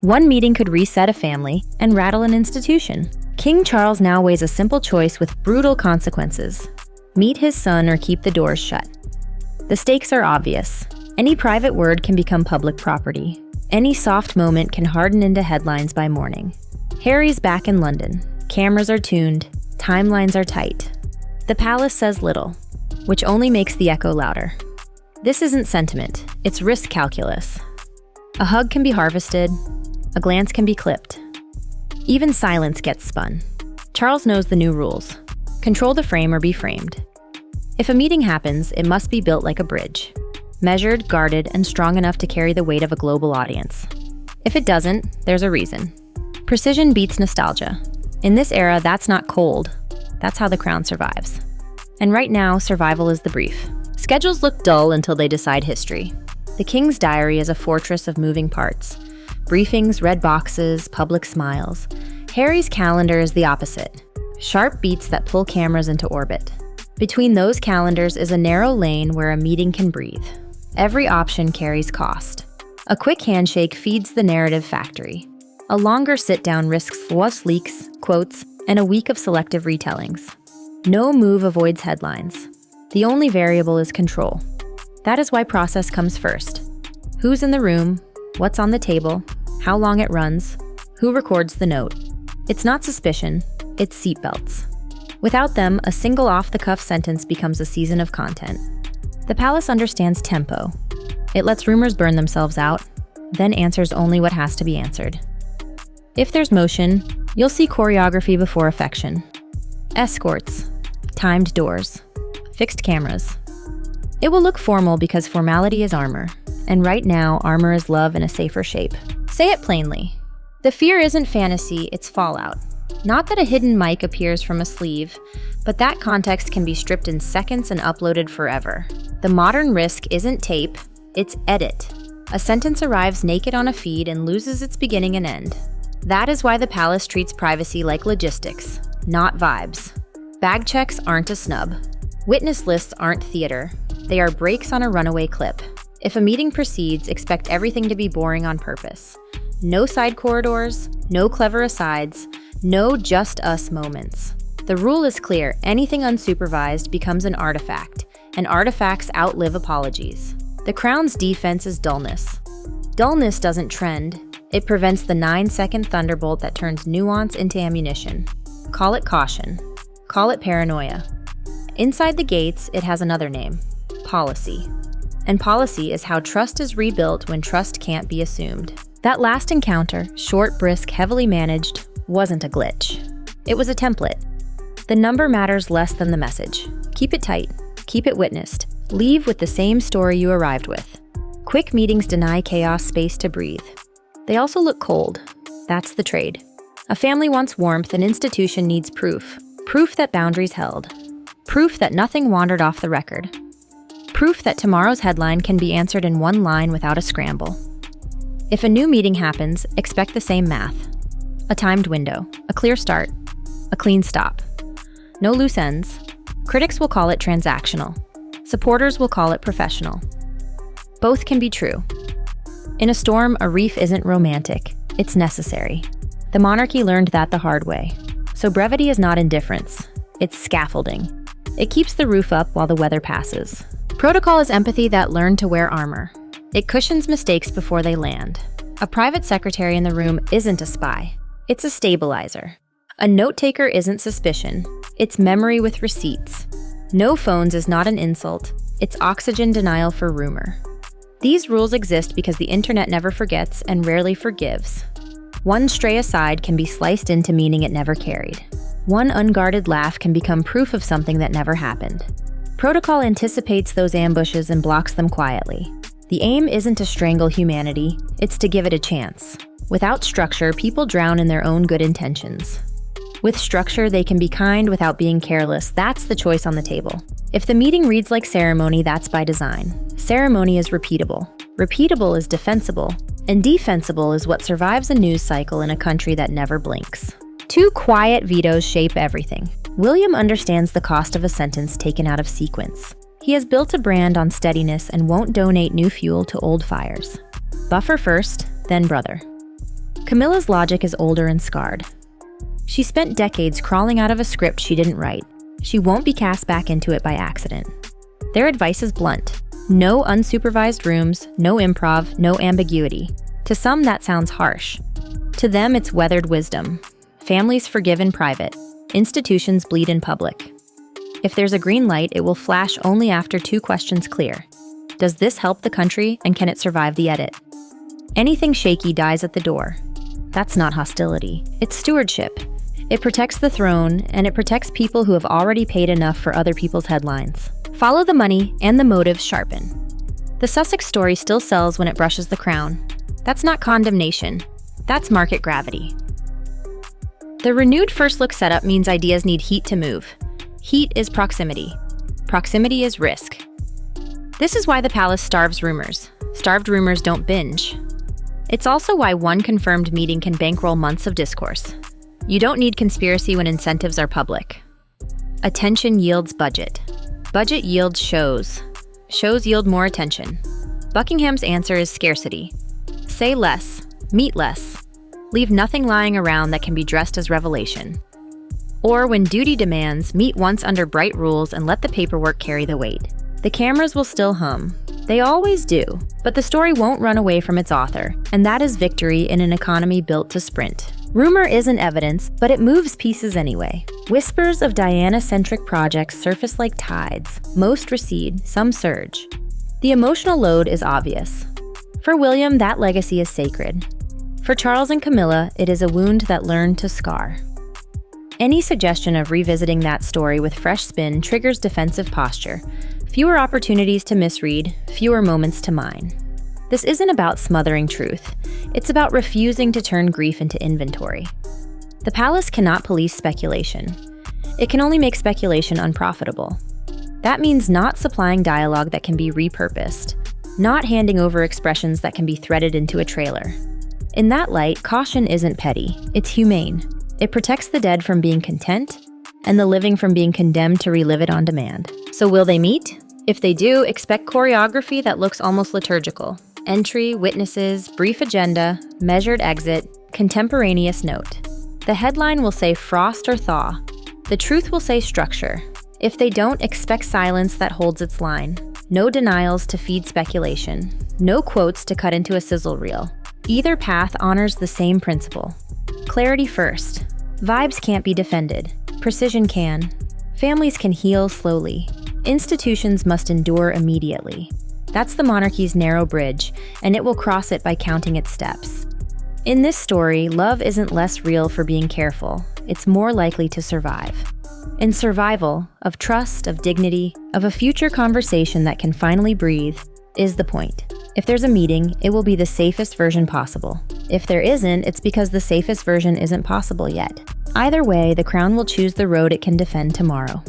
One meeting could reset a family and rattle an institution. King Charles now weighs a simple choice with brutal consequences: meet his son or keep the doors shut. The stakes are obvious. Any private word can become public property. Any soft moment can harden into headlines by morning. Harry's back in London. Cameras are tuned. Timelines are tight. The palace says little, which only makes the echo louder. This isn't sentiment, it's risk calculus. A hug can be harvested, a glance can be clipped. Even silence gets spun. Charles knows the new rules. Control the frame or be framed. If a meeting happens, it must be built like a bridge. Measured, guarded, and strong enough to carry the weight of a global audience. If it doesn't, there's a reason. Precision beats nostalgia. In this era, that's not cold. That's how the crown survives. And right now, survival is the brief. Schedules look dull until they decide history. The King's diary is a fortress of moving parts. Briefings, red boxes, public smiles. Harry's calendar is the opposite. Sharp beats that pull cameras into orbit. Between those calendars is a narrow lane where a meeting can breathe. Every option carries cost. A quick handshake feeds the narrative factory. A longer sit-down risks false leaks, quotes, and a week of selective retellings. No move avoids headlines. The only variable is control. That is why process comes first. Who's in the room? What's on the table? How long it runs? Who records the note? It's not suspicion, it's seatbelts. Without them, a single off-the-cuff sentence becomes a season of content. The palace understands tempo. It lets rumors burn themselves out, then answers only what has to be answered. If there's motion, you'll see choreography before affection. Escorts, timed doors, fixed cameras. It will look formal because formality is armor, and right now, armor is love in a safer shape. Say it plainly. The fear isn't fantasy, it's fallout. Not that a hidden mic appears from a sleeve, but that context can be stripped in seconds and uploaded forever. The modern risk isn't tape, it's edit. A sentence arrives naked on a feed and loses its beginning and end. That is why the palace treats privacy like logistics, not vibes. Bag checks aren't a snub. Witness lists aren't theater. They are breaks on a runaway clip. If a meeting proceeds, expect everything to be boring on purpose. No side corridors, no clever asides, no just us moments. The rule is clear: anything unsupervised becomes an artifact, and artifacts outlive apologies. The crown's defense is dullness. Dullness doesn't trend. It prevents the 9-second thunderbolt that turns nuance into ammunition. Call it caution. Call it paranoia. Inside the gates, it has another name: policy. And policy is how trust is rebuilt when trust can't be assumed. That last encounter, short, brisk, heavily managed, wasn't a glitch. It was a template. The number matters less than the message. Keep it tight. Keep it witnessed. Leave with the same story you arrived with. Quick meetings deny chaos space to breathe. They also look cold. That's the trade. A family wants warmth, an institution needs proof. Proof that boundaries held. Proof that nothing wandered off the record. Proof that tomorrow's headline can be answered in one line without a scramble. If a new meeting happens, expect the same math. A timed window, a clear start, a clean stop. No loose ends. Critics will call it transactional. Supporters will call it professional. Both can be true. In a storm, a reef isn't romantic, it's necessary. The monarchy learned that the hard way. So brevity is not indifference, it's scaffolding. It keeps the roof up while the weather passes. Protocol is empathy that learned to wear armor. It cushions mistakes before they land. A private secretary in the room isn't a spy. It's a stabilizer. A note-taker isn't suspicion. It's memory with receipts. No phones is not an insult. It's oxygen denial for rumor. These rules exist because the internet never forgets and rarely forgives. One stray aside can be sliced into meaning it never carried. One unguarded laugh can become proof of something that never happened. Protocol anticipates those ambushes and blocks them quietly. The aim isn't to strangle humanity, it's to give it a chance. Without structure, people drown in their own good intentions. With structure, they can be kind without being careless. That's the choice on the table. If the meeting reads like ceremony, that's by design. Ceremony is repeatable. Repeatable is defensible. And defensible is what survives a news cycle in a country that never blinks. 2 quiet vetoes shape everything. William understands the cost of a sentence taken out of sequence. He has built a brand on steadiness and won't donate new fuel to old fires. Buffer first, then brother. Camilla's logic is older and scarred. She spent decades crawling out of a script she didn't write. She won't be cast back into it by accident. Their advice is blunt. No unsupervised rooms, no improv, no ambiguity. To some, that sounds harsh. To them, it's weathered wisdom. Families forgive in private. Institutions bleed in public. If there's a green light, it will flash only after two questions clear. Does this help the country, and can it survive the edit? Anything shaky dies at the door. That's not hostility. It's stewardship. It protects the throne, and it protects people who have already paid enough for other people's headlines. Follow the money, and the motives sharpen. The Sussex story still sells when it brushes the crown. That's not condemnation. That's market gravity. The renewed first look setup means ideas need heat to move. Heat is proximity. Proximity is risk. This is why the palace starves rumors. Starved rumors don't binge. It's also why one confirmed meeting can bankroll months of discourse. You don't need conspiracy when incentives are public. Attention yields budget. Budget yields shows. Shows yield more attention. Buckingham's answer is scarcity. Say less, meet less. Leave nothing lying around that can be dressed as revelation. Or when duty demands, meet once under bright rules and let the paperwork carry the weight. The cameras will still hum. They always do. But the story won't run away from its author, and that is victory in an economy built to sprint. Rumor isn't evidence, but it moves pieces anyway. Whispers of Diana-centric projects surface like tides. Most recede, some surge. The emotional load is obvious. For William, that legacy is sacred. For Charles and Camilla, it is a wound that learned to scar. Any suggestion of revisiting that story with fresh spin triggers defensive posture. Fewer opportunities to misread, fewer moments to mine. This isn't about smothering truth. It's about refusing to turn grief into inventory. The palace cannot police speculation. It can only make speculation unprofitable. That means not supplying dialogue that can be repurposed, not handing over expressions that can be threaded into a trailer. In that light, caution isn't petty, it's humane. It protects the dead from being content, and the living from being condemned to relive it on demand. So will they meet? If they do, expect choreography that looks almost liturgical. Entry, witnesses, brief agenda, measured exit, contemporaneous note. The headline will say frost or thaw. The truth will say structure. If they don't, expect silence that holds its line. No denials to feed speculation. No quotes to cut into a sizzle reel. Either path honors the same principle. Clarity first. Vibes can't be defended. Precision can. Families can heal slowly. Institutions must endure immediately. That's the monarchy's narrow bridge, and it will cross it by counting its steps. In this story, love isn't less real for being careful. It's more likely to survive. In survival, of trust, of dignity, of a future conversation that can finally breathe, is the point. If there's a meeting, it will be the safest version possible. If there isn't, it's because the safest version isn't possible yet. Either way, the crown will choose the road it can defend tomorrow.